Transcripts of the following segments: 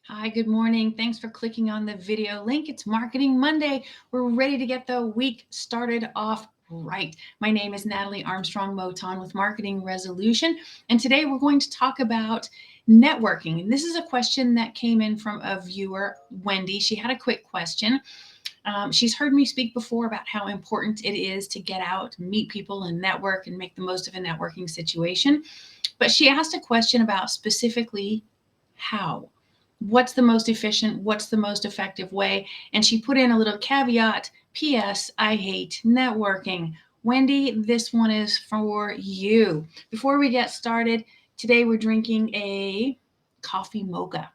Hi, good morning. Thanks for clicking on the video link. It's Marketing Monday. We're ready to get the week started off right. My name is Natalie Armstrong-Motin with Marketing Resolution, and today we're going to talk about networking. And this is a question that came in from a viewer, Wendy. She had a quick question. She's heard me speak before about how important it is to get out, meet people, and network and make the most of a networking situation. But she asked a question about specifically how. What's the most efficient? What's the most effective way? And she put in a little caveat, P.S. I hate networking. Wendy, this one is for you. Before we get started, today we're drinking a coffee mocha.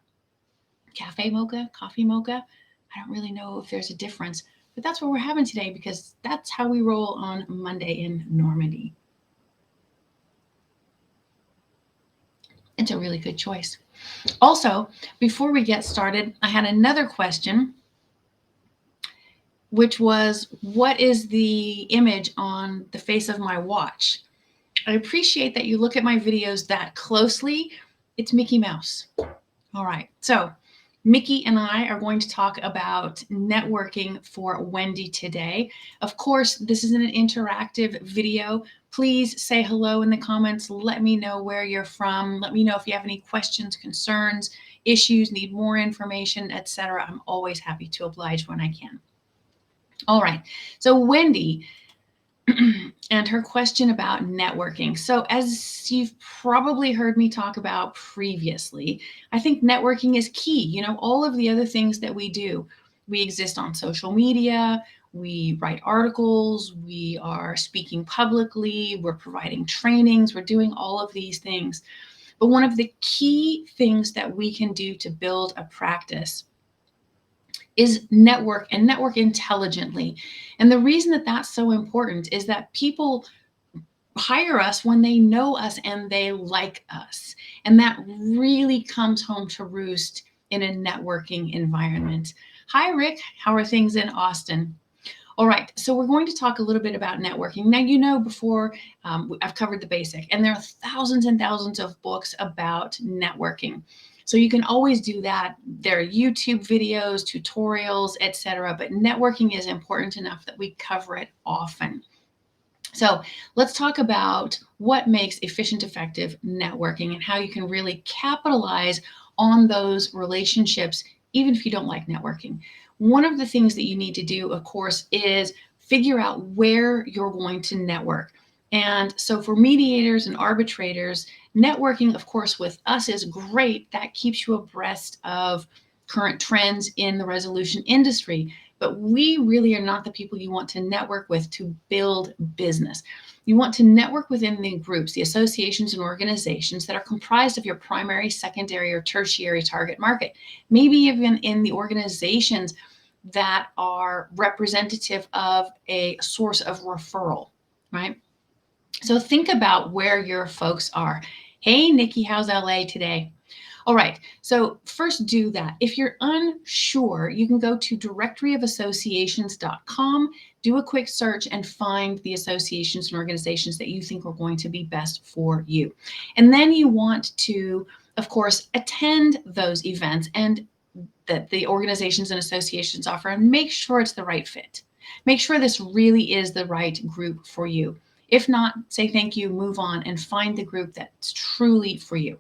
Cafe mocha, coffee mocha. I don't really know if there's a difference, but that's what we're having today because that's how we roll on Monday in Normandy. It's a really good choice. Also, before we get started, I had another question, which was, what is the image on the face of my watch? I appreciate that you look at my videos that closely. It's Mickey Mouse. All right, so Mickey and I are going to talk about networking for Wendy today. Of course, this is an interactive video. Please say hello in the comments. Let me know where you're from. Let me know if you have any questions, concerns, issues, need more information, etc. I'm always happy to oblige when I can. All right, so Wendy and her question about networking. So as you've probably heard me talk about previously, I think networking is key. You know, all of the other things that we do, we exist on social media, we write articles, we are speaking publicly, we're providing trainings, we're doing all of these things. But one of the key things that we can do to build a practice is network and network intelligently. And the reason that that's so important is that people hire us when they know us and they like us. And that really comes home to roost in a networking environment. Hi, Rick. How are things in Austin? All right, so we're going to talk a little bit about networking. Now, you know, before I've covered the basic, and there are thousands and thousands of books about networking. So you can always do that. There are YouTube videos, tutorials, etc. But networking is important enough that we cover it often. So let's talk about what makes efficient, effective networking and how you can really capitalize on those relationships, even if you don't like networking. One of the things that you need to do, of course, is figure out where you're going to network. And so for mediators and arbitrators, networking, of course, with us is great. That keeps you abreast of current trends in the resolution industry. But we really are not the people you want to network with to build business. You want to network within the groups, the associations and organizations that are comprised of your primary, secondary, or tertiary target market. Maybe even in the organizations that are representative of a source of referral, right? So think about where your folks are. Hey, Nikki, how's LA today? All right, so first do that. If you're unsure, you can go to directoryofassociations.com, do a quick search, and find the associations and organizations that you think are going to be best for you. And then you want to, of course, attend those events and that the organizations and associations offer and make sure it's the right fit. Make sure this really is the right group for you. If not, say thank you, move on, and find the group that's truly for you.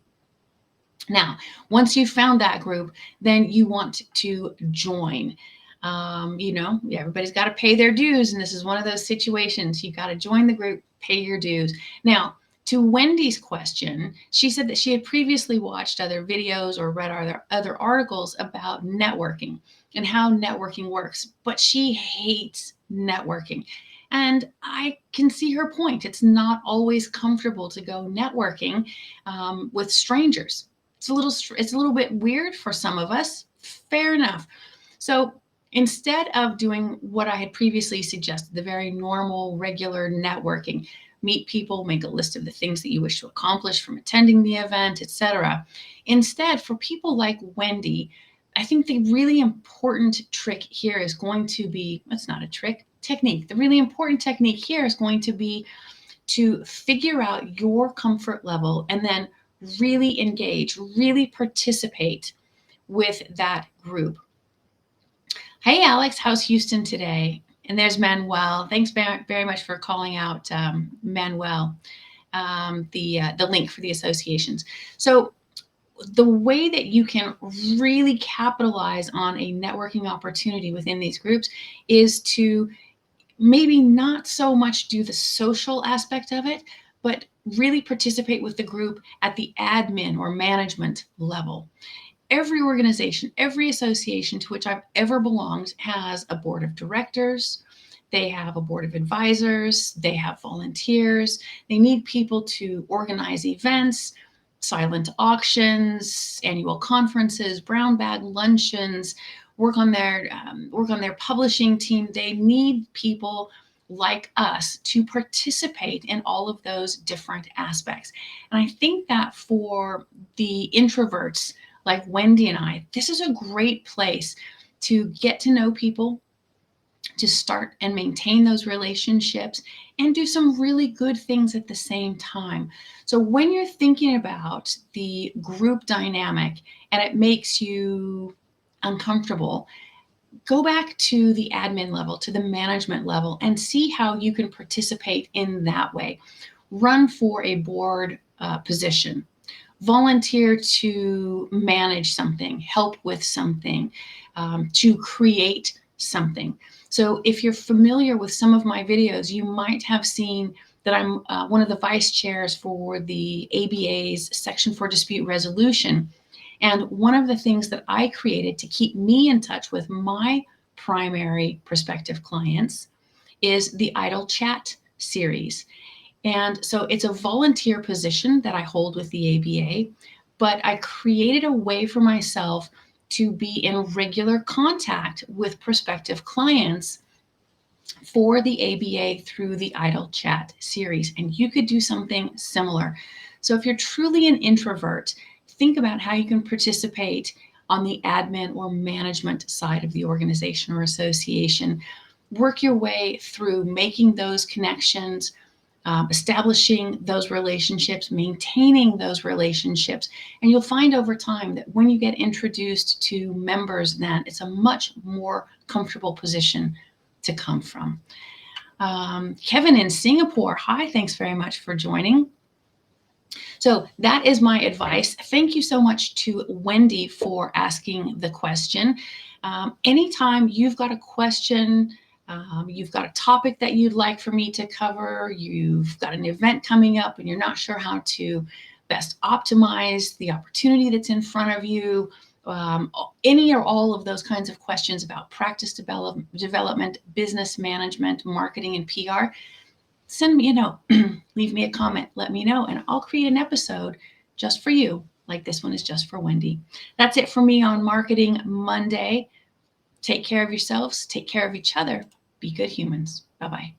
Now, once you've found that group, then you want to join. You know, everybody's got to pay their dues, and this is one of those situations. You got to join the group, pay your dues. Now, to Wendy's question, she said that she had previously watched other videos or read other articles about networking and how networking works, but she hates networking. And I can see her point. It's not always comfortable to go networking with strangers. It's a little bit weird for some of us. Fair enough. So instead of doing what I had previously suggested, the very normal, regular networking, meet people, make a list of the things that you wish to accomplish from attending the event, etc. Instead, for people like Wendy, I think the really important trick here is going to be, it's not a trick, technique. The really important technique here is going to be to figure out your comfort level and then really engage, really participate with that group. Hey, Alex, how's Houston today? And there's Manuel. Thanks very much for calling out Manuel, the link for the associations. So the way that you can really capitalize on a networking opportunity within these groups is to maybe not so much do the social aspect of it, but really participate with the group at the admin or management level. Every organization, every association to which I've ever belonged has a board of directors. They have a board of advisors. They have volunteers. They need people to organize events, silent auctions, annual conferences, brown bag luncheons, work on their publishing team. They need people like us to participate in all of those different aspects. And I think that for the introverts like Wendy and I, this is a great place to get to know people, to start and maintain those relationships, and do some really good things at the same time. So when you're thinking about the group dynamic and it makes you uncomfortable, go back to the admin level, to the management level, and see how you can participate in that way. Run for a board position. Volunteer to manage something, help with something, to create something. So if you're familiar with some of my videos, you might have seen that I'm one of the vice chairs for the ABA's section for dispute resolution. And one of the things that I created to keep me in touch with my primary prospective clients is the Idle Chat series. And so it's a volunteer position that I hold with the ABA, but I created a way for myself to be in regular contact with prospective clients for the ABA through the Idle Chat series. And you could do something similar. So if you're truly an introvert, think about how you can participate on the admin or management side of the organization or association. Work your way through making those connections, establishing those relationships, maintaining those relationships. And you'll find over time that when you get introduced to members, then it's a much more comfortable position to come from. Kevin in Singapore, hi, thanks very much for joining. So that is my advice. Thank you so much to Wendy for asking the question. Anytime you've got a question, you've got a topic that you'd like for me to cover, you've got an event coming up and you're not sure how to best optimize the opportunity that's in front of you, any or all of those kinds of questions about practice development, business management, marketing, and PR, send me a note, leave me a comment, let me know, and I'll create an episode just for you, like this one is just for Wendy. That's it for me on Marketing Monday. Take care of yourselves, take care of each other, be good humans. Bye-bye.